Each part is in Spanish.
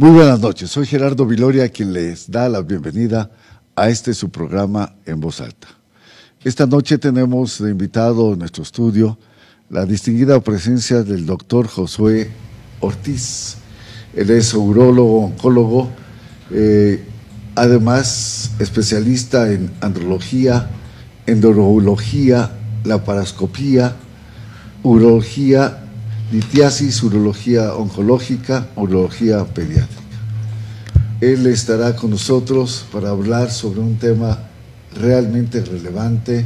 Muy buenas noches, soy Gerardo Viloria, quien les da la bienvenida a su programa En Voz Alta. Esta noche tenemos de invitado en nuestro estudio la distinguida presencia del doctor Josué Ortiz. Él es urólogo, oncólogo, además especialista en andrología, endourología, laparoscopía, urología, litiasis, urología oncológica, urología pediátrica. Él estará con nosotros para hablar sobre un tema realmente relevante,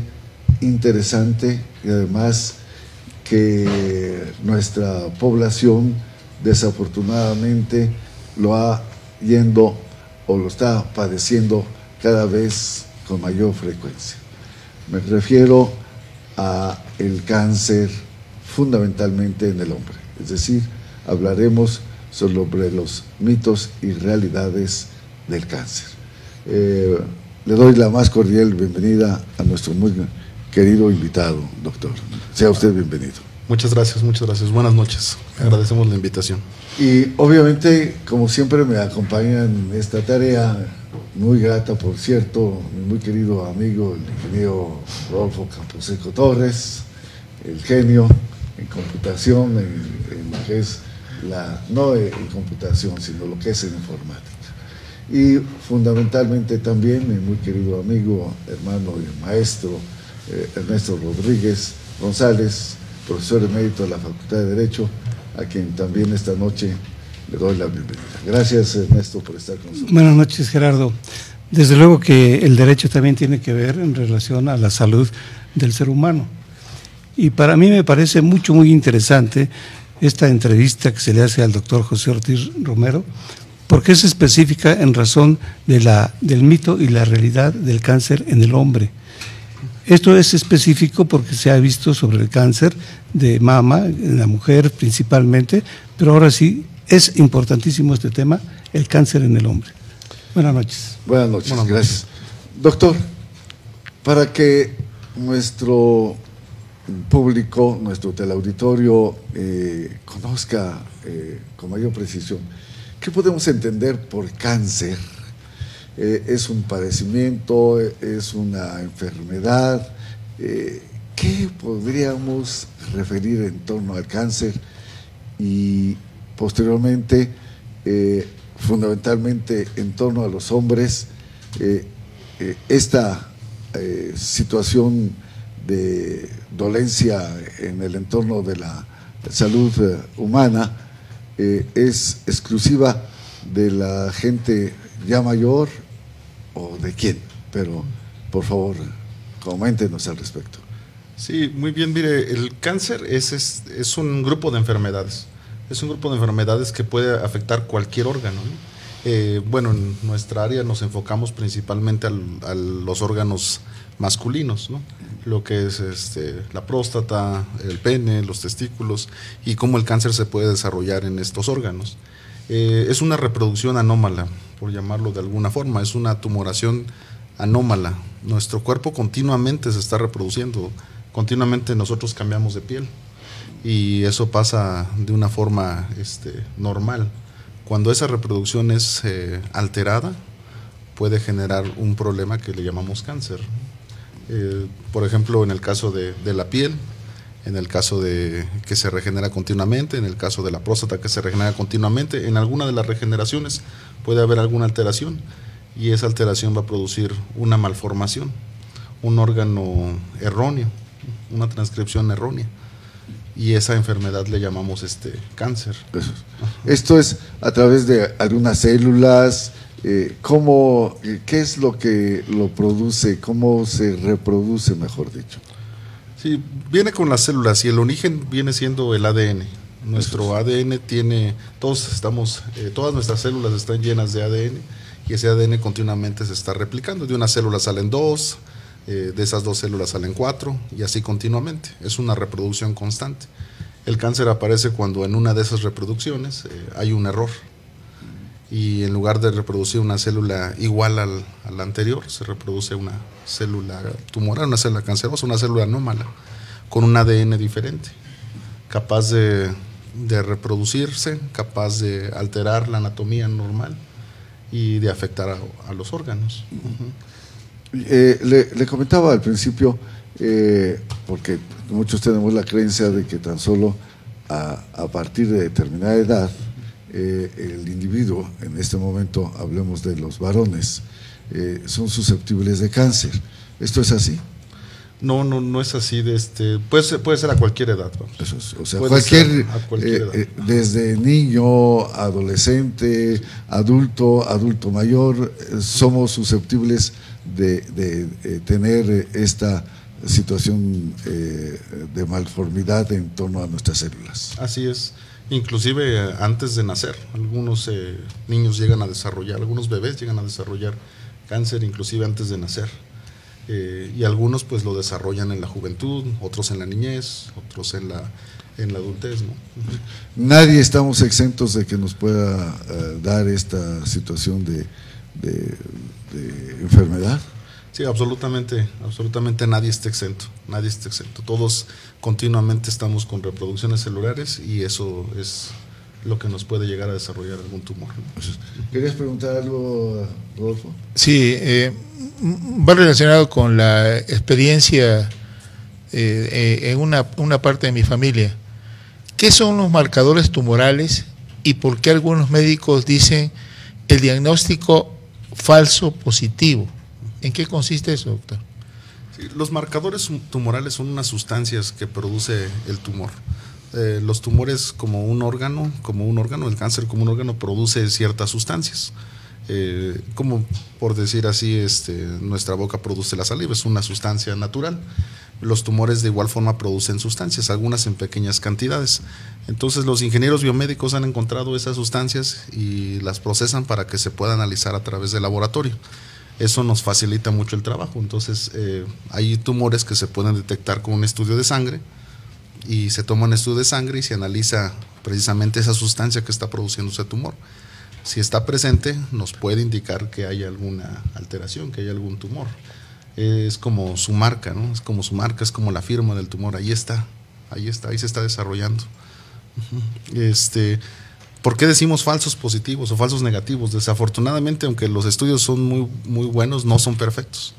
interesante y además que nuestra población desafortunadamente lo ha yendo o lo está padeciendo cada vez con mayor frecuencia. Me refiero a el cáncer fundamentalmente en el hombre, es decir, hablaremos sobre los mitos y realidades del cáncer. Le doy la más cordial bienvenida a nuestro muy querido invitado, doctor. Sea usted bienvenido. Muchas gracias, buenas noches, agradecemos la invitación. Y obviamente, como siempre, me acompaña en esta tarea, muy grata por cierto, mi muy querido amigo, el ingeniero Rodolfo Camposeco Torres, el genio en computación, en lo que es no en computación, sino lo que es en informática. Y fundamentalmente también mi muy querido amigo, hermano y maestro Ernesto Rodríguez González, profesor emérito de la Facultad de Derecho, a quien también esta noche le doy la bienvenida. Gracias, Ernesto, por estar con nosotros. Buenas noches, Gerardo. Desde luego que el derecho también tiene que ver en relación a la salud del ser humano. Y para mí me parece muy interesante esta entrevista que se le hace al doctor José Ortiz Romero, porque es específica en razón del mito y la realidad del cáncer en el hombre. Esto es específico porque se ha visto sobre el cáncer de mama, en la mujer principalmente, pero ahora sí es importantísimo este tema, el cáncer en el hombre. Buenas noches. Buenas noches, gracias. Doctor, para que nuestro público, nuestro teleauditorio conozca con mayor precisión, ¿qué podemos entender por cáncer? ¿Es un padecimiento? ¿Es una enfermedad? ¿Qué podríamos referir en torno al cáncer? Y posteriormente, fundamentalmente en torno a los hombres, esta situación de dolencia en el entorno de la salud humana es exclusiva de la gente ya mayor o de quién, pero por favor coméntenos al respecto. Sí, muy bien, mire, el cáncer es un grupo de enfermedades, que puede afectar cualquier órgano, ¿no? Bueno, en nuestra área nos enfocamos principalmente a los órganos masculinos, ¿no? Lo que es la próstata, el pene, los testículos y cómo el cáncer se puede desarrollar en estos órganos. Es una reproducción anómala, por llamarlo de alguna forma, es una tumoración anómala. Nuestro cuerpo continuamente se está reproduciendo, continuamente nosotros cambiamos de piel y eso pasa de una forma normal. Cuando esa reproducción es alterada, puede generar un problema que le llamamos cáncer. Por ejemplo, en el caso de la piel, en el caso de que se regenera continuamente, en el caso de la próstata que se regenera continuamente, en alguna de las regeneraciones puede haber alguna alteración y esa alteración va a producir una malformación, un órgano erróneo, una transcripción errónea y esa enfermedad le llamamos cáncer. Esto es a través de algunas células. ¿Qué es lo que lo produce? ¿Cómo se reproduce, mejor dicho? Sí, viene con las células y el origen viene siendo el ADN. Nuestro ADN tiene, todas nuestras células están llenas de ADN y ese ADN continuamente se está replicando. De una célula salen 2, de esas 2 células salen 4 y así continuamente. Es una reproducción constante. El cáncer aparece cuando en una de esas reproducciones hay un error. Y en lugar de reproducir una célula igual a la anterior, se reproduce una célula tumoral, una célula cancerosa, una célula anómala, con un ADN diferente, capaz de de reproducirse, capaz de alterar la anatomía normal y de afectar a los órganos. Le comentaba al principio, porque muchos tenemos la creencia de que tan solo a partir de determinada edad, el individuo, en este momento hablemos de los varones, son susceptibles de cáncer. ¿Esto es así? No es así. Puede ser a cualquier edad. O sea, cualquier edad. Desde niño, adolescente, adulto mayor, somos susceptibles de tener esta situación de malformidad en torno a nuestras células. Así es. Inclusive antes de nacer, algunos niños llegan a desarrollar, algunos bebés llegan a desarrollar cáncer inclusive antes de nacer. Y algunos pues lo desarrollan en la juventud, otros en la niñez, otros en la adultez, ¿no? Nadie estamos exentos de que nos pueda dar esta situación de enfermedad. Sí, absolutamente nadie está exento, Todos continuamente estamos con reproducciones celulares y eso es lo que nos puede llegar a desarrollar algún tumor, ¿no? ¿Querías preguntar algo, Rodolfo? Sí, va relacionado con la experiencia en una parte de mi familia. ¿Qué son los marcadores tumorales y por qué algunos médicos dicen el diagnóstico falso positivo? ¿En qué consiste eso, doctor? Sí, los marcadores tumorales son unas sustancias que produce el tumor. Los tumores como un órgano, el cáncer como un órgano produce ciertas sustancias. Como por decir así, nuestra boca produce la saliva, es una sustancia natural. Los tumores de igual forma producen sustancias, algunas en pequeñas cantidades. Entonces los ingenieros biomédicos han encontrado esas sustancias y las procesan para que se pueda analizar a través del laboratorio. Eso nos facilita mucho el trabajo. Entonces hay tumores que se pueden detectar con un estudio de sangre y se toma un estudio de sangre y se analiza precisamente esa sustancia que está produciendo ese tumor. Si está presente, nos puede indicar que hay alguna alteración, que hay algún tumor. Es como su marca, ¿no? Es como la firma del tumor. Ahí se está desarrollando. ¿Por qué decimos falsos positivos o falsos negativos? Desafortunadamente, aunque los estudios son muy, muy buenos, no son perfectos.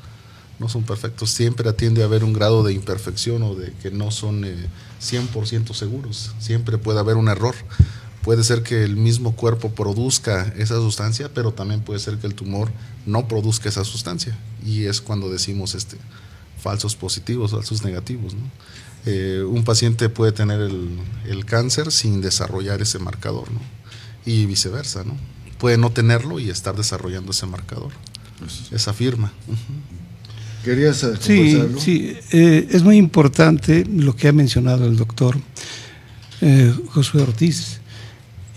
Siempre tiende a haber un grado de imperfección o de que no son 100% seguros. Siempre puede haber un error. Puede ser que el mismo cuerpo produzca esa sustancia, pero también puede ser que el tumor no produzca esa sustancia. Y es cuando decimos falsos positivos, falsos negativos, ¿no? Un paciente puede tener el cáncer sin desarrollar ese marcador, ¿no? Y viceversa, ¿no? Puede no tenerlo y estar desarrollando ese marcador, esa firma. ¿Querías Sí, es muy importante lo que ha mencionado el doctor Josué Ortiz.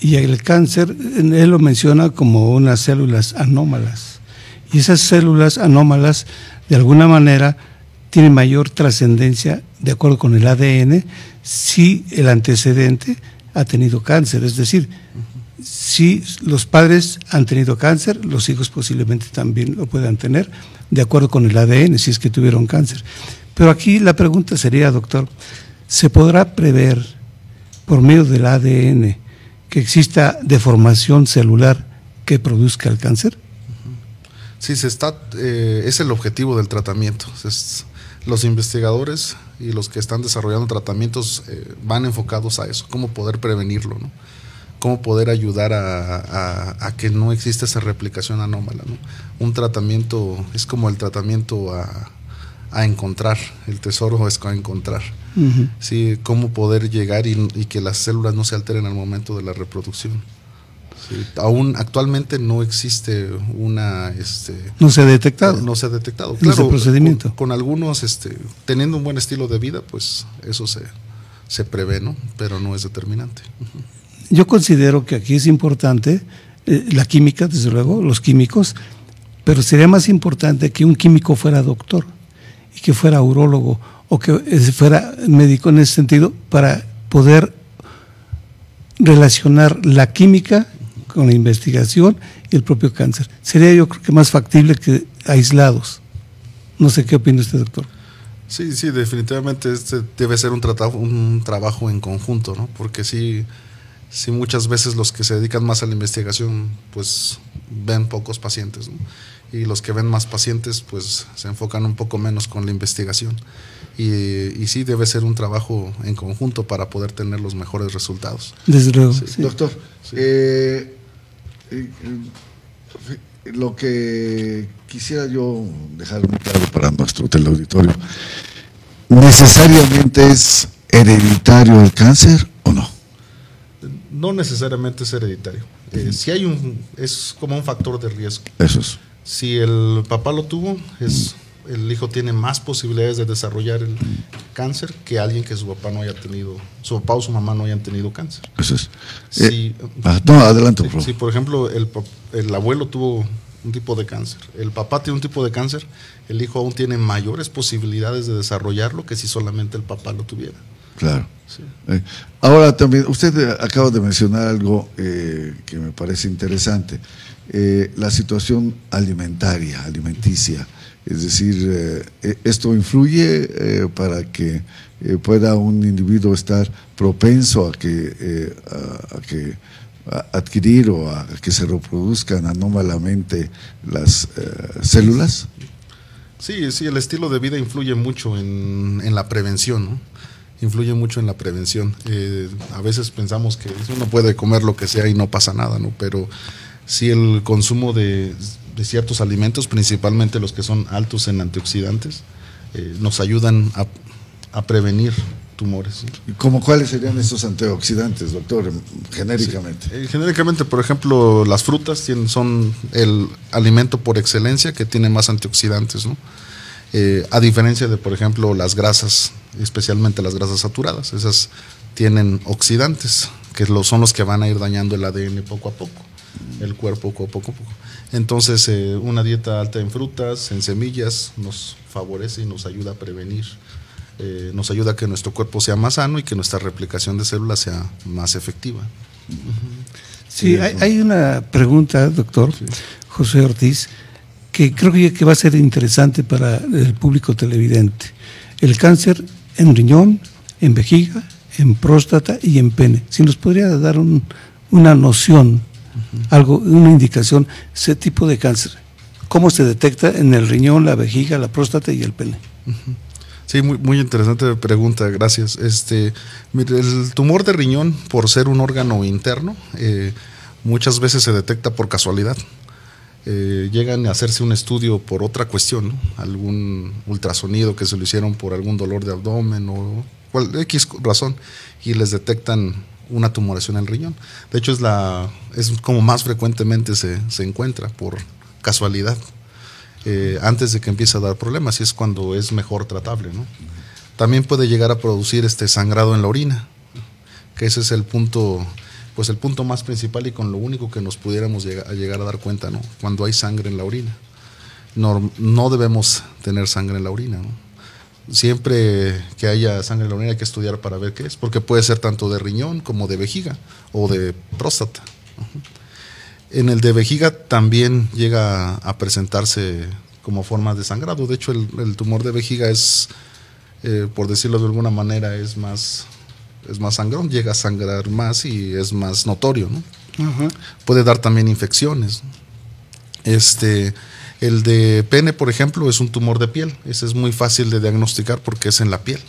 Y el cáncer, él lo menciona como unas células anómalas. Y esas células anómalas, de alguna manera, tienen mayor trascendencia, de acuerdo con el ADN, si el antecedente ha tenido cáncer. Es decir, si los padres han tenido cáncer, los hijos posiblemente también lo puedan tener, de acuerdo con el ADN, si es que tuvieron cáncer. Pero aquí la pregunta sería, doctor, ¿se podrá prever por medio del ADN que exista deformación celular que produzca el cáncer? Sí, es el objetivo del tratamiento. Los investigadores y los que están desarrollando tratamientos van enfocados a eso, cómo poder prevenirlo, ¿no? Cómo poder ayudar a que no exista esa replicación anómala, ¿no? Un tratamiento es como el tratamiento a encontrar, el tesoro es a encontrar. Sí, cómo poder llegar y que las células no se alteren al momento de la reproducción. Sí, aún actualmente no existe no se ha detectado. No se ha detectado. Claro, ese procedimiento. Con algunos, teniendo un buen estilo de vida, pues eso se prevé, ¿no? Pero no es determinante. Yo considero que aquí es importante la química, desde luego, los químicos, pero sería más importante que un químico fuera doctor y que fuera urólogo o que fuera médico en ese sentido, para poder relacionar la química con la investigación y el propio cáncer. Sería, yo creo que más factible que aislados. No sé qué opina usted, doctor. Sí, sí, definitivamente debe ser un trabajo en conjunto, ¿no? Porque sí, muchas veces los que se dedican más a la investigación, pues ven pocos pacientes, ¿no? Y los que ven más pacientes, pues se enfocan un poco menos con la investigación. Y sí, debe ser un trabajo en conjunto para poder tener los mejores resultados. Desde luego. Sí. Sí. Doctor, lo que quisiera yo dejar muy claro para nuestro teleauditorio, ¿necesariamente es hereditario el cáncer o no? No necesariamente es hereditario. Si hay es como un factor de riesgo. Eso es. Si el papá lo tuvo, el hijo tiene más posibilidades de desarrollar el cáncer que alguien que su papá o su mamá no hayan tenido cáncer. Eso es. No, adelante, por favor. Si por ejemplo el abuelo tuvo un tipo de cáncer, el papá tiene un tipo de cáncer, el hijo aún tiene mayores posibilidades de desarrollarlo que si solamente el papá lo tuviera. Claro. Sí. Ahora también, usted acaba de mencionar algo que me parece interesante, la situación alimenticia. Es decir, esto influye para que pueda un individuo estar propenso a que adquirir o a que se reproduzcan anómalamente las células. Sí, el estilo de vida influye mucho en la prevención, ¿no? Influye mucho en la prevención. A veces pensamos que uno puede comer lo que sea y no pasa nada, ¿no? Pero sí, el consumo de ciertos alimentos, principalmente los que son altos en antioxidantes, nos ayudan a prevenir tumores. ¿Y cómo cuáles serían esos antioxidantes, doctor, genéricamente? Sí. Genéricamente, por ejemplo, las frutas son el alimento por excelencia que tiene más antioxidantes, ¿no? A diferencia de, por ejemplo, las grasas, especialmente las grasas saturadas, esas tienen oxidantes, que son los que van a ir dañando el ADN poco a poco, el cuerpo poco a poco. Entonces, una dieta alta en frutas, en semillas, nos favorece y nos ayuda a prevenir, nos ayuda a que nuestro cuerpo sea más sano y que nuestra replicación de células sea más efectiva. Sí, hay una pregunta, doctor José Ortiz, que creo que va a ser interesante para el público televidente. El cáncer en riñón, en vejiga, en próstata y en pene. Si nos podría dar una noción, una indicación, ese tipo de cáncer, ¿cómo se detecta en el riñón, la vejiga, la próstata y el pene? Sí, muy interesante pregunta, gracias. Mire, el tumor de riñón, por ser un órgano interno, muchas veces se detecta por casualidad. Llegan a hacerse un estudio por otra cuestión, ¿no? Algún ultrasonido que se lo hicieron por algún dolor de abdomen o X razón, y les detectan una tumoración en el riñón. De hecho, es como más frecuentemente se encuentra por casualidad, antes de que empiece a dar problemas, y es cuando es mejor tratable, ¿no? También puede llegar a producir sangrado en la orina, que ese es el punto más principal y con lo único que nos pudiéramos llegar a dar cuenta, ¿no? Cuando hay sangre en la orina. No debemos tener sangre en la orina, ¿no? Siempre que haya sangre en la orina hay que estudiar para ver qué es, porque puede ser tanto de riñón como de vejiga o de próstata. En el de vejiga también llega a presentarse como forma de sangrado. De hecho, el tumor de vejiga es, por decirlo de alguna manera, es más sangrón, llega a sangrar más y es más notorio, ¿no? Puede dar también infecciones. El de pene, por ejemplo, es un tumor de piel. Ese es muy fácil de diagnosticar porque es en la piel.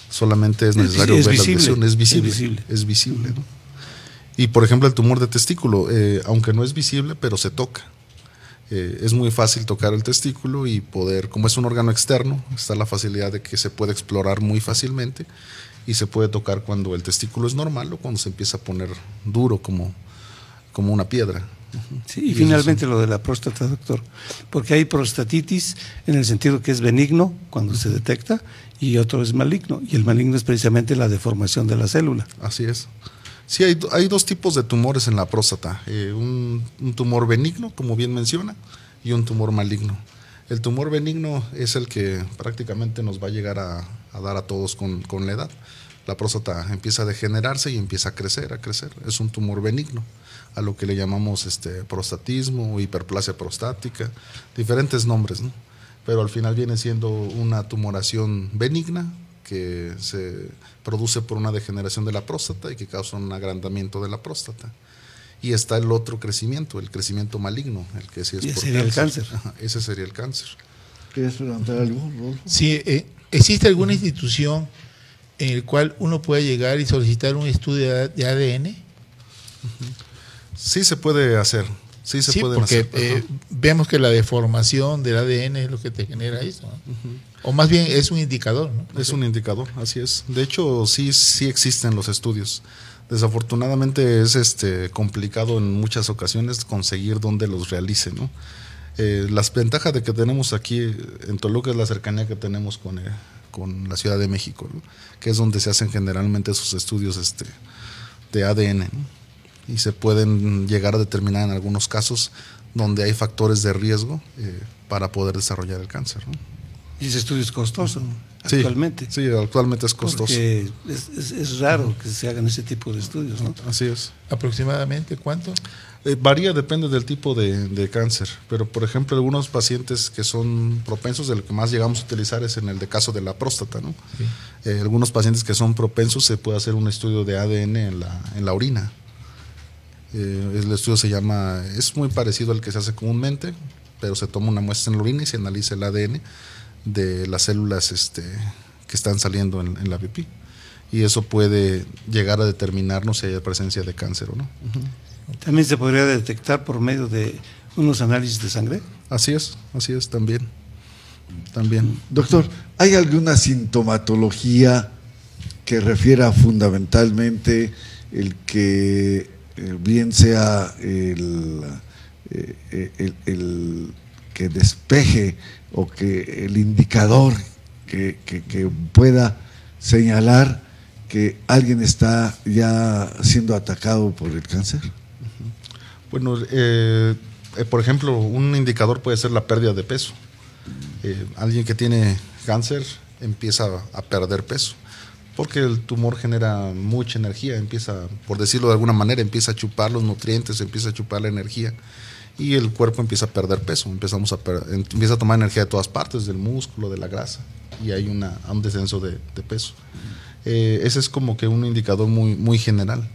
Solamente es necesario ver la lesión. Es visible, ¿no? Y por ejemplo, el tumor de testículo, aunque no es visible, pero se toca. Es muy fácil tocar el testículo y como es un órgano externo, está la facilidad de que se puede explorar muy fácilmente y se puede tocar cuando el testículo es normal o cuando se empieza a poner duro como una piedra. Sí, y finalmente lo de la próstata, doctor, porque hay prostatitis en el sentido que es benigno cuando se detecta y otro es maligno, y el maligno es precisamente la deformación de la célula. Así es. Sí, hay dos tipos de tumores en la próstata, un tumor benigno, como bien menciona, y un tumor maligno. El tumor benigno es el que prácticamente nos va a llegar a dar a todos con la edad. La próstata empieza a degenerarse y empieza a crecer. Es un tumor benigno, a lo que le llamamos prostatismo, hiperplasia prostática, diferentes nombres, ¿no? pero al final viene siendo una tumoración benigna que se produce por una degeneración de la próstata y que causa un agrandamiento de la próstata. Y está el otro crecimiento, el crecimiento maligno, el que sí es Y por sería el cáncer. Ajá, ese sería el cáncer. ¿Quieres preguntar algo, Rodolfo? Sí, ¿existe alguna institución en el cual uno pueda llegar y solicitar un estudio de ADN? Sí se puede hacer, sí se pueden porque hacer. vemos que la deformación del ADN es lo que te genera eso, ¿no? O más bien es un indicador, ¿no? Es un indicador, así es. De hecho, sí existen los estudios. Desafortunadamente es complicado en muchas ocasiones conseguir dónde los realicen, ¿no? Las ventajas de que tenemos aquí en Toluca es la cercanía que tenemos con la Ciudad de México, ¿no? Que es donde se hacen generalmente esos estudios de ADN, ¿no? Y se pueden llegar a determinar en algunos casos donde hay factores de riesgo para poder desarrollar el cáncer, ¿no? Y ese estudio es costoso Sí, actualmente. Sí, actualmente es costoso. Porque es raro que se hagan ese tipo de estudios, ¿no? Así es. ¿Aproximadamente cuánto? Varía, depende del tipo de cáncer, pero por ejemplo algunos pacientes que son propensos, de lo que más llegamos a utilizar es en el caso de la próstata, ¿no? Sí. Algunos pacientes que son propensos se puede hacer un estudio de ADN en la orina. El estudio es muy parecido al que se hace comúnmente, pero se toma una muestra en la orina y se analiza el ADN de las células que están saliendo en la pipí, y eso puede llegar a determinarnos si hay presencia de cáncer o no. ¿También se podría detectar por medio de unos análisis de sangre? Así es, también. Doctor, ¿hay alguna sintomatología que refiera fundamentalmente el que bien sea el que despeje o que el indicador que pueda señalar que alguien está ya siendo atacado por el cáncer? Bueno, por ejemplo, un indicador puede ser la pérdida de peso. Alguien que tiene cáncer empieza a perder peso porque el tumor genera mucha energía, empieza, por decirlo de alguna manera, empieza a chupar los nutrientes, empieza a chupar la energía y el cuerpo empieza a perder peso, empieza a tomar energía de todas partes, del músculo, de la grasa, y hay un descenso de peso. Ese es como que un indicador muy, muy general,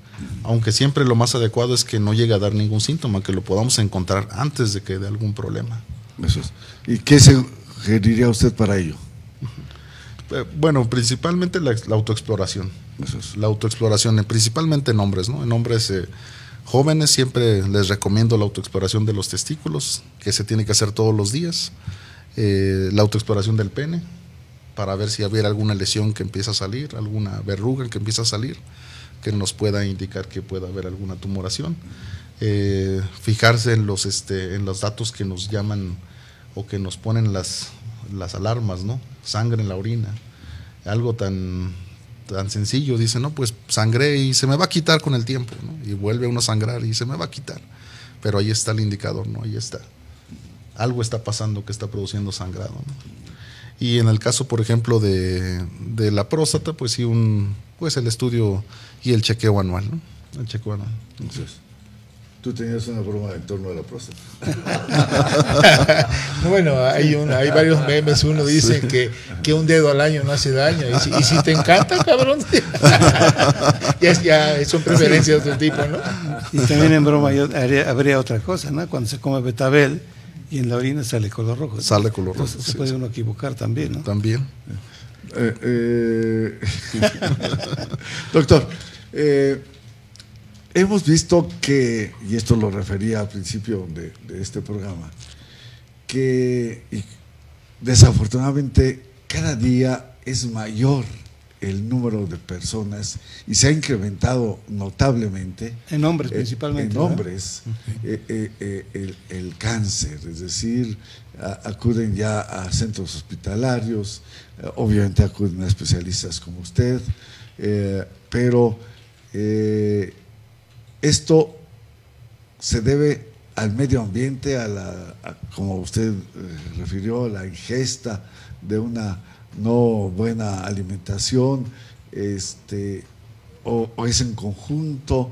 aunque siempre lo más adecuado es que no llegue a dar ningún síntoma, que lo podamos encontrar antes de que dé algún problema. Eso es. ¿Y qué sugeriría usted para ello? Bueno, principalmente la autoexploración. Eso es. La autoexploración, principalmente en hombres, ¿no? En hombres jóvenes siempre les recomiendo la autoexploración de los testículos, que se tiene que hacer todos los días. La autoexploración del pene, para ver si hubiera alguna lesión que empieza a salir, alguna verruga que empieza a salir, que nos pueda indicar que pueda haber alguna tumoración. Fijarse en los datos que nos llaman o que nos ponen las alarmas, ¿no? Sangre en la orina, algo tan sencillo, dice, no, pues sangré y se me va a quitar con el tiempo, ¿no? Y vuelve uno a sangrar y se me va a quitar, pero ahí está el indicador, ¿no? Ahí está, algo está pasando que está produciendo sangrado, ¿no? Y en el caso, por ejemplo, de la próstata, pues sí, pues el estudio y el chequeo anual, ¿no? El chequeo anual. Entonces, tú tenías una broma en torno a la próstata. Bueno, hay varios memes. Uno dice que un dedo al año no hace daño. Y si te encanta, cabrón. ya son preferencias de otro tipo, ¿no? Y también en broma habría otra cosa, ¿no? Cuando se come betabel y en la orina sale color rojo, ¿no? Sale color rojo. Entonces se puede uno equivocar también, ¿no? También. Doctor, hemos visto que, y esto lo refería al principio de este programa, que desafortunadamente cada día es mayor el número de personas y se ha incrementado notablemente. En hombres principalmente. En hombres, el cáncer, es decir, acuden ya a centros hospitalarios, obviamente acuden a especialistas como usted, pero esto se debe al medio ambiente, como usted refirió, a la ingesta de una no buena alimentación, o es en conjunto.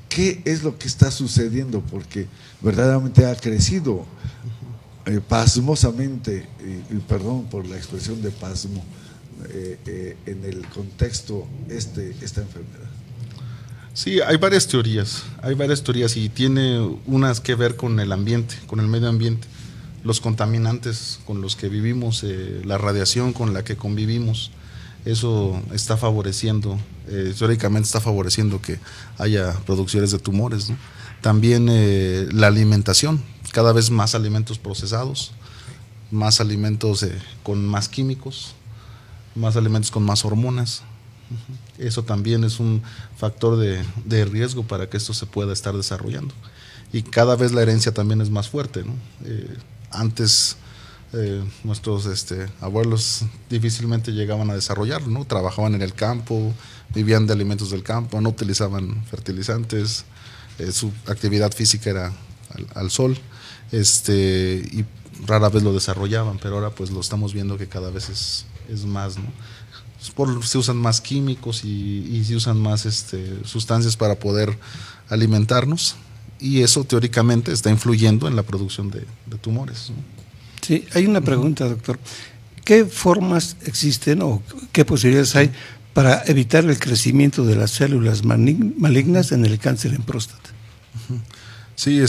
¿Qué es lo que está sucediendo? Porque verdaderamente ha crecido pasmosamente, y perdón por la expresión de pasmo, en el contexto esta enfermedad? Sí, hay varias teorías y tiene unas que ver con el ambiente, con el medio ambiente, los contaminantes con los que vivimos, la radiación con la que convivimos. Eso está favoreciendo, teóricamente está favoreciendo que haya producciones de tumores, ¿no? También la alimentación, cada vez más alimentos procesados, más alimentos con más químicos, más alimentos con más hormonas. Eso también es un factor de riesgo para que esto se pueda estar desarrollando. Y cada vez la herencia también es más fuerte, ¿no? Antes nuestros abuelos difícilmente llegaban a desarrollarlo, ¿no? Trabajaban en el campo, vivían de alimentos del campo, no utilizaban fertilizantes, su actividad física era al sol, y rara vez lo desarrollaban, pero ahora pues lo estamos viendo que cada vez es más, ¿no? Se usan más químicos y se usan más sustancias para poder alimentarnos, y eso teóricamente está influyendo en la producción de tumores, ¿no? Sí, hay una pregunta, doctor. ¿Qué formas existen o qué posibilidades hay para evitar el crecimiento de las células malignas en el cáncer en próstata? Sí,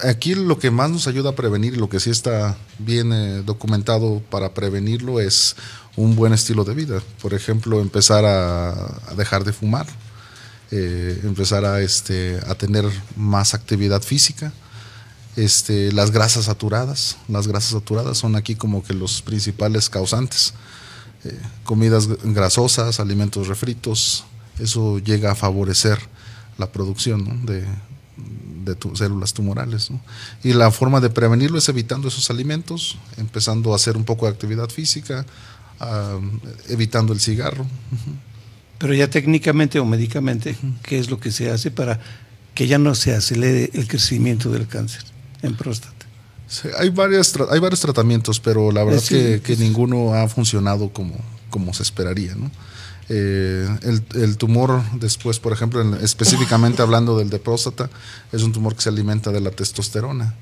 aquí lo que más nos ayuda a prevenir, lo que sí está bien documentado para prevenirlo, es un buen estilo de vida. Por ejemplo, empezar a dejar de fumar, empezar a tener más actividad física. Las grasas saturadas son aquí como que los principales causantes. Comidas grasosas, alimentos refritos, eso llega a favorecer la producción, ¿no? de células tumorales, ¿no? Y la forma de prevenirlo es evitando esos alimentos, empezando a hacer un poco de actividad física, evitando el cigarro. Pero ya técnicamente o médicamente, ¿qué es lo que se hace para que ya no se acelere el crecimiento del cáncer en próstata? Sí, hay varios tratamientos, pero la verdad que ninguno ha funcionado como se esperaría, ¿no? El tumor después, por ejemplo, específicamente hablando del de próstata, es un tumor que se alimenta de la testosterona,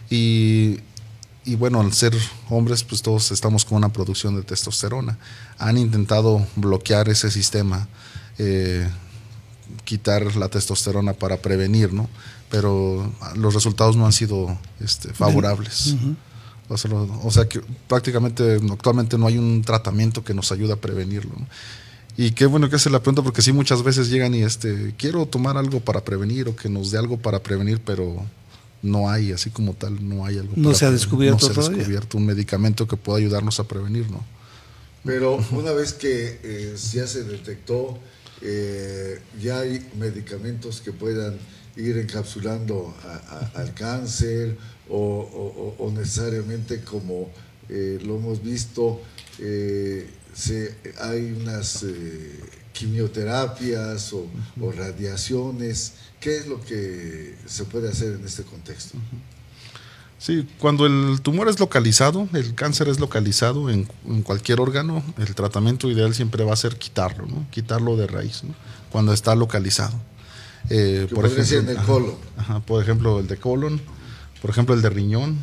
y bueno, al ser hombres, pues todos estamos con una producción de testosterona. Han intentado bloquear ese sistema, quitar la testosterona para prevenir, ¿no? Pero los resultados no han sido favorables. O sea que prácticamente actualmente no hay un tratamiento que nos ayude a prevenirlo, ¿no? Y qué bueno que hace la pregunta, porque sí, muchas veces llegan y quiero tomar algo para prevenir, o que nos dé algo para prevenir, pero no hay, así como tal, no hay algo. No se ha descubierto todavía. No se ha descubierto un medicamento que pueda ayudarnos a prevenir, ¿no? Pero una vez que ya se detectó, ya hay medicamentos que puedan ir encapsulando al cáncer, o necesariamente, como lo hemos visto, hay unas quimioterapias o radiaciones. ¿Qué es lo que se puede hacer en este contexto? Sí, cuando el tumor es localizado, el cáncer es localizado en cualquier órgano, el tratamiento ideal siempre va a ser quitarlo, ¿no? Quitarlo de raíz, ¿no? Cuando está localizado. Por ejemplo, en el colon. Por ejemplo, el de colon, por ejemplo, el de riñón,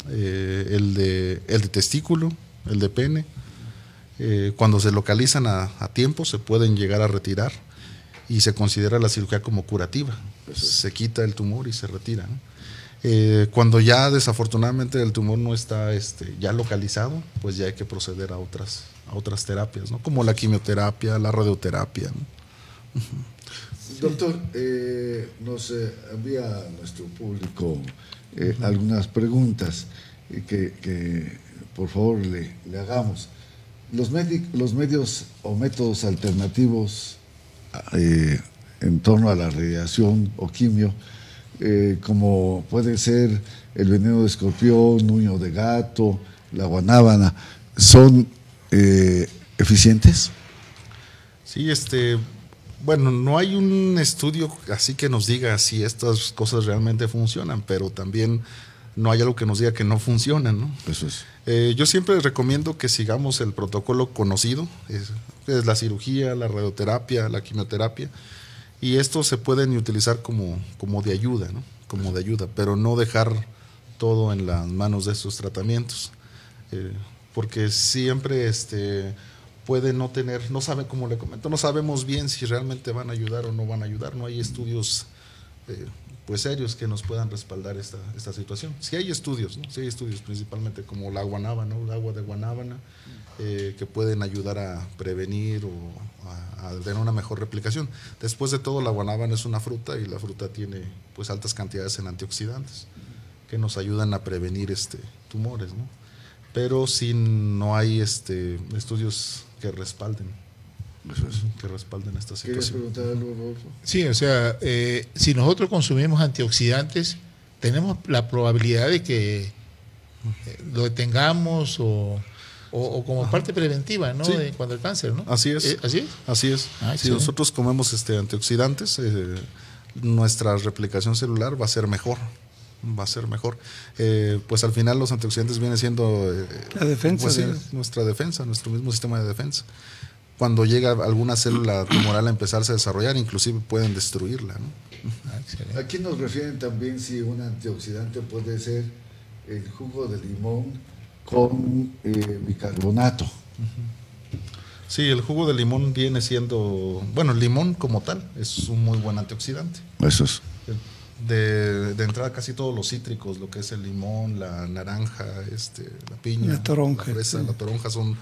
el de testículo, el de pene. Cuando se localizan a tiempo, se pueden llegar a retirar, y se considera la cirugía como curativa. Se quita el tumor y se retira, ¿no? Cuando ya desafortunadamente el tumor no está ya localizado, pues ya hay que proceder a otras terapias, ¿no? Como la quimioterapia, la radioterapia, ¿no? Doctor, nos envía a nuestro público algunas preguntas que por favor le hagamos. Los medios o métodos alternativos en torno a la radiación o quimio, como puede ser el veneno de escorpión, uño de gato, la guanábana, ¿son eficientes? Sí, bueno, no hay un estudio así que nos diga si estas cosas realmente funcionan, pero también no hay algo que nos diga que no funcionan, ¿no? Eso es. Yo siempre recomiendo que sigamos el protocolo conocido, es la cirugía, la radioterapia, la quimioterapia, y estos se pueden utilizar como de ayuda, ¿no? Como de ayuda, pero no dejar todo en las manos de estos tratamientos, porque siempre puede no tener, no sabe, como le comento, no sabemos bien si realmente van a ayudar o no van a ayudar, no hay estudios pues serios que nos puedan respaldar esta situación. Sí hay estudios, ¿no? Sí hay estudios, principalmente como la guanábana, ¿no? El agua de guanábana, que pueden ayudar a prevenir o a tener una mejor replicación. Después de todo, la guanábana es una fruta y la fruta tiene pues altas cantidades en antioxidantes que nos ayudan a prevenir tumores, ¿no? Pero si no hay estudios que respalden esta situación. ¿Quieres preguntar algo, Rodolfo? Sí, o sea, si nosotros consumimos antioxidantes, tenemos la probabilidad de que lo detengamos o como parte preventiva, ¿no? Sí. En cuanto al cáncer, ¿no? Así es. ¿Así es? Así es. Ah, si nosotros comemos antioxidantes, nuestra replicación celular va a ser mejor. Pues al final los antioxidantes vienen siendo la defensa, pues, nuestra defensa, nuestro mismo sistema de defensa. Cuando llega alguna célula tumoral a empezarse a desarrollar, inclusive pueden destruirla, ¿no? Aquí nos refieren también si un antioxidante puede ser el jugo de limón con bicarbonato. Sí, el jugo de limón viene siendo, bueno, el limón como tal es un muy buen antioxidante. Eso es. De entrada casi todos los cítricos, lo que es el limón, la naranja, la piña, la toronja, la fresa, sí. la toronja son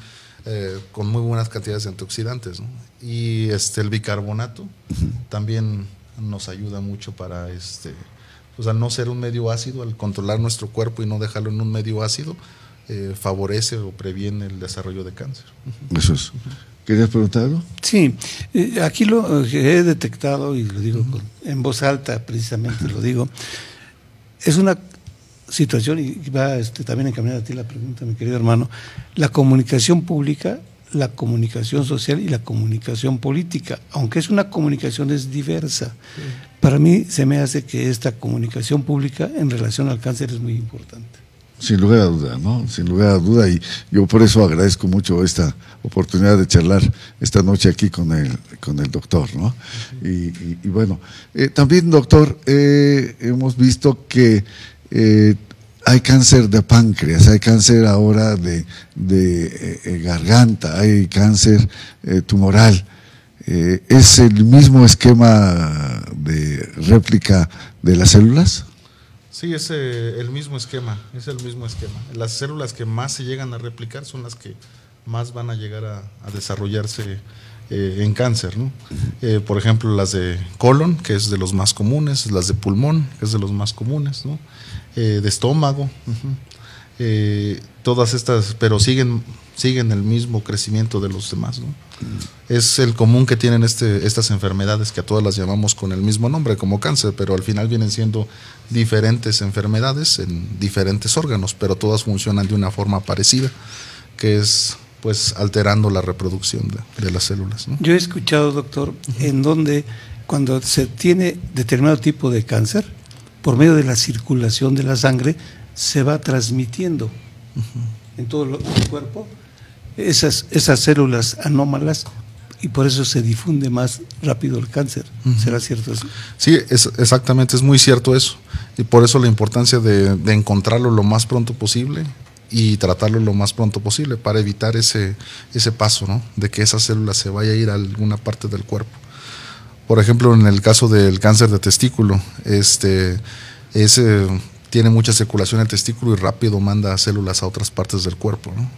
con muy buenas cantidades de antioxidantes, ¿no? Y el bicarbonato también nos ayuda mucho para pues al no ser un medio ácido, al controlar nuestro cuerpo y no dejarlo en un medio ácido, favorece o previene el desarrollo de cáncer. Eso es. ¿Querías preguntarlo? Sí, aquí lo que he detectado, y lo digo en voz alta, precisamente lo digo, es una situación, y va también encaminada a ti la pregunta, mi querido hermano, la comunicación pública, la comunicación social y la comunicación política, aunque es una comunicación es diversa. Sí. Para mí se me hace que esta comunicación pública en relación al cáncer es muy importante. Sin lugar a duda, ¿no? Sin lugar a duda, y yo por eso agradezco mucho esta oportunidad de charlar esta noche aquí con el doctor, ¿no? Y bueno, también, doctor, hemos visto que hay cáncer de páncreas, hay cáncer ahora de garganta, hay cáncer tumoral. ¿Es el mismo esquema de réplica de las células? Sí, es el mismo esquema, Las células que más se llegan a replicar son las que más van a llegar a desarrollarse en cáncer, ¿no? Por ejemplo, las de colon, que es de los más comunes, las de pulmón, que es de los más comunes, ¿no? De estómago, todas estas, pero siguen el mismo crecimiento de los demás, ¿no? Es el común que tienen estas enfermedades, que a todas las llamamos con el mismo nombre, como cáncer, pero al final vienen siendo diferentes enfermedades en diferentes órganos, pero todas funcionan de una forma parecida, que es pues alterando la reproducción de las células, ¿no? Yo he escuchado, doctor, en donde cuando se tiene determinado tipo de cáncer, por medio de la circulación de la sangre, se va transmitiendo en todo el cuerpo esas células anómalas, y por eso se difunde más rápido el cáncer. ¿Será cierto eso? Sí, exactamente, es muy cierto eso, y por eso la importancia de encontrarlo lo más pronto posible y tratarlo lo más pronto posible para evitar ese paso, ¿no? De que esa célula se vaya a ir a alguna parte del cuerpo. Por ejemplo, en el caso del cáncer de testículo, tiene mucha circulación en el testículo y rápido manda células a otras partes del cuerpo, ¿no?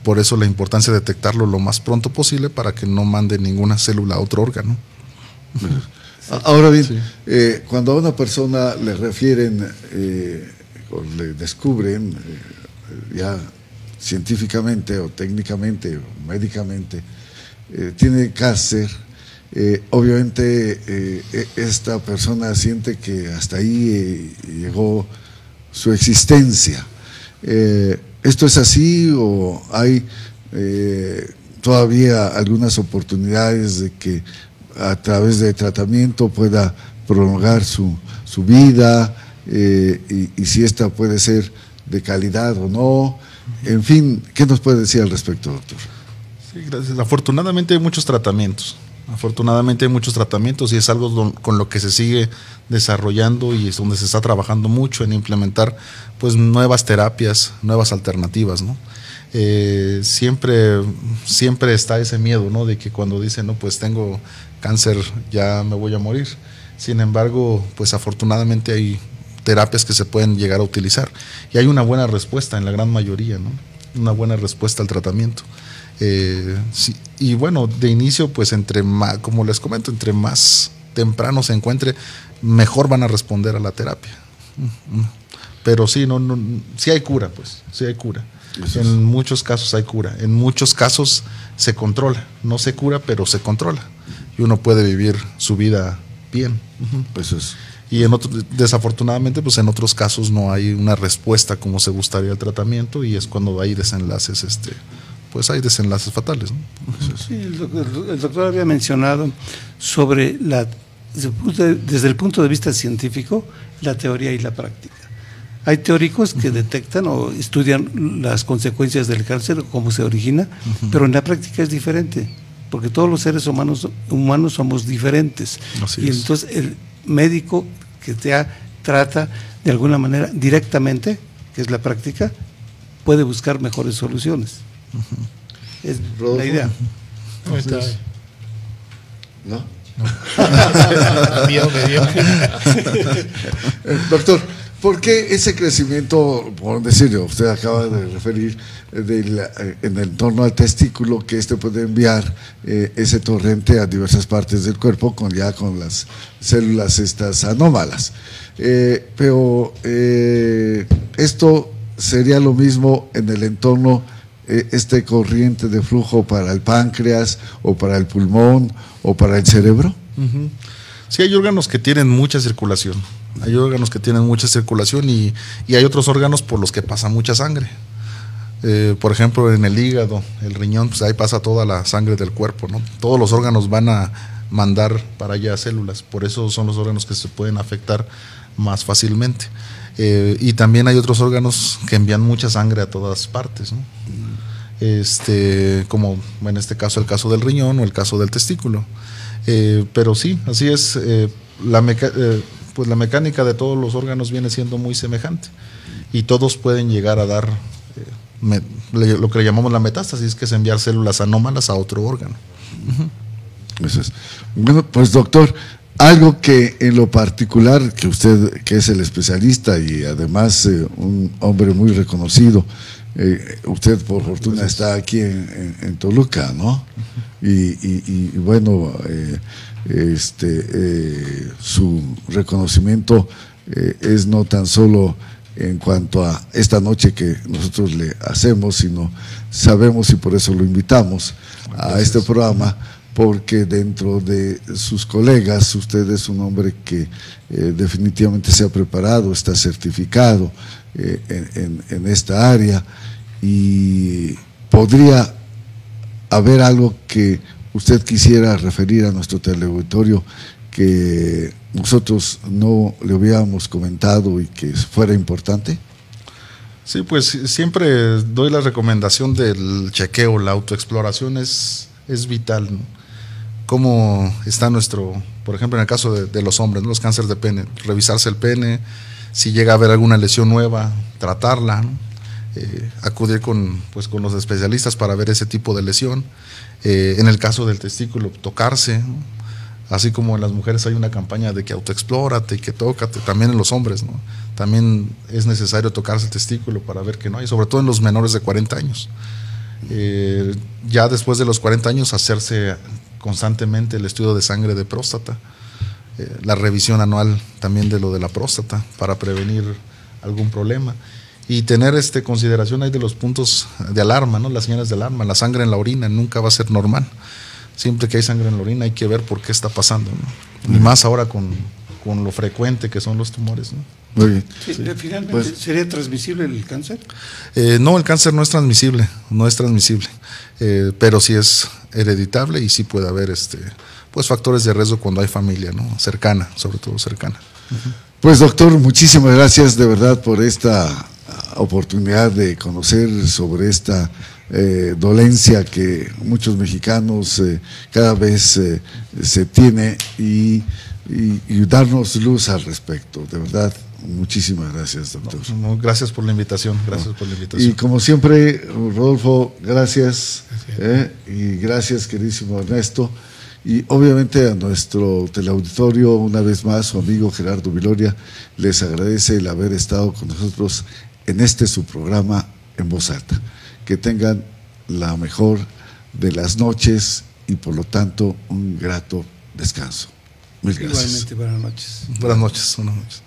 Por eso la importancia de detectarlo lo más pronto posible para que no mande ninguna célula a otro órgano. Ahora bien, sí. Cuando a una persona le refieren o le descubren ya científicamente o técnicamente o médicamente tiene cáncer, obviamente esta persona siente que hasta ahí llegó su existencia. ¿Esto es así o hay todavía algunas oportunidades de que a través de tratamiento pueda prolongar su vida y si esta puede ser de calidad o no? En fin, ¿qué nos puede decir al respecto, doctor? Sí, gracias. Afortunadamente hay muchos tratamientos. Afortunadamente hay muchos tratamientos y es algo con lo que se sigue desarrollando y es donde se está trabajando mucho en implementar pues nuevas terapias, nuevas alternativas, ¿no? Siempre está ese miedo, ¿no? De que cuando dicen, no, pues tengo cáncer, ya me voy a morir. Sin embargo, pues afortunadamente hay terapias que se pueden llegar a utilizar y hay una buena respuesta en la gran mayoría, ¿no? Una buena respuesta al tratamiento. Sí, y bueno, de inicio, pues entre más, como les comento, entre más temprano se encuentre, mejor van a responder a la terapia. Pero sí, sí hay cura, pues, sí hay cura. En muchos casos hay cura, en muchos casos se controla, no se cura, pero se controla y uno puede vivir su vida bien. Eso es. Y desafortunadamente, pues en otros casos no hay una respuesta como se gustaría al tratamiento y es cuando hay desenlaces, pues hay desenlaces fatales, ¿no? Sí, el doctor había mencionado sobre desde el punto de vista científico, la teoría y la práctica. Hay teóricos que detectan o estudian las consecuencias del cáncer, cómo se origina, pero en la práctica es diferente, porque todos los seres humanos somos diferentes. Así y es. Entonces el médico que trata de alguna manera directamente, que es la práctica, puede buscar mejores soluciones. Es la idea. ¿Cómo está? ¿No? Miedo me dio. Doctor, ¿por qué ese crecimiento, por decirlo, usted acaba de referir, en el torno al testículo, que puede enviar ese torrente a diversas partes del cuerpo con las células estas anómalas? Pero esto sería lo mismo en el entorno, corriente de flujo para el páncreas o para el pulmón o para el cerebro. Sí, hay órganos que tienen mucha circulación. Hay órganos que tienen mucha circulación y hay otros órganos por los que pasa mucha sangre. Por ejemplo, en el hígado, el riñón, pues ahí pasa toda la sangre del cuerpo, ¿no? Todos los órganos van a mandar para allá células, por eso son los órganos que se pueden afectar más fácilmente. Y también hay otros órganos que envían mucha sangre a todas partes, ¿no? Como en este caso el caso del riñón o el caso del testículo. Pero sí, así es. Pues la mecánica de todos los órganos viene siendo muy semejante y todos pueden llegar a dar lo que le llamamos la metástasis, que es enviar células anómalas a otro órgano. Eso es. Bueno, pues doctor, algo que en lo particular, que usted, que es el especialista y además un hombre muy reconocido, usted por fortuna está aquí en Toluca, ¿no? Y bueno, su reconocimiento es no tan solo en cuanto a esta noche que nosotros le hacemos, sino sabemos, y por eso lo invitamos a este programa, porque dentro de sus colegas usted es un hombre que definitivamente se ha preparado, está certificado en esta área, y podría haber algo que usted quisiera referir a nuestro teleauditorio que nosotros no le hubiéramos comentado y que fuera importante. Sí, pues siempre doy la recomendación del chequeo, la autoexploración es vital, ¿no? Cómo está por ejemplo, en el caso de los hombres, ¿no? Los cánceres de pene, revisarse el pene, si llega a haber alguna lesión nueva, tratarla, ¿no? Acudir con los especialistas para ver ese tipo de lesión. En el caso del testículo, tocarse, ¿no? Así como en las mujeres hay una campaña de que autoexplórate y que tócate, también en los hombres, ¿no? También es necesario tocarse el testículo para ver que no hay, sobre todo en los menores de 40 años. Ya después de los 40 años, hacerse constantemente el estudio de sangre de próstata, la revisión anual también de lo de la próstata para prevenir algún problema. Y tener consideración ahí de los puntos de alarma, ¿no? Las señales de alarma. La sangre en la orina nunca va a ser normal. Siempre que hay sangre en la orina hay que ver por qué está pasando, ¿no? Y más ahora con lo frecuente que son los tumores, ¿no? Muy bien. Sí, finalmente, ¿sería transmisible el cáncer? No, el cáncer no es transmisible, pero sí es hereditable y sí puede haber factores de riesgo cuando hay familia, ¿no? Cercana, sobre todo cercana. Pues doctor, muchísimas gracias de verdad por esta oportunidad de conocer sobre esta dolencia que muchos mexicanos cada vez se tiene y darnos luz al respecto. De verdad, muchísimas gracias, doctor. No, gracias por la invitación. Gracias por la invitación. Y como siempre, Rodolfo, gracias. Y gracias, queridísimo Ernesto. Y obviamente a nuestro teleauditorio, una vez más, su amigo Gerardo Viloria les agradece el haber estado con nosotros en su programa En Voz Alta. Que tengan la mejor de las noches y por lo tanto un grato descanso. Mil gracias. Igualmente, buenas noches. Buenas noches. Buenas noches.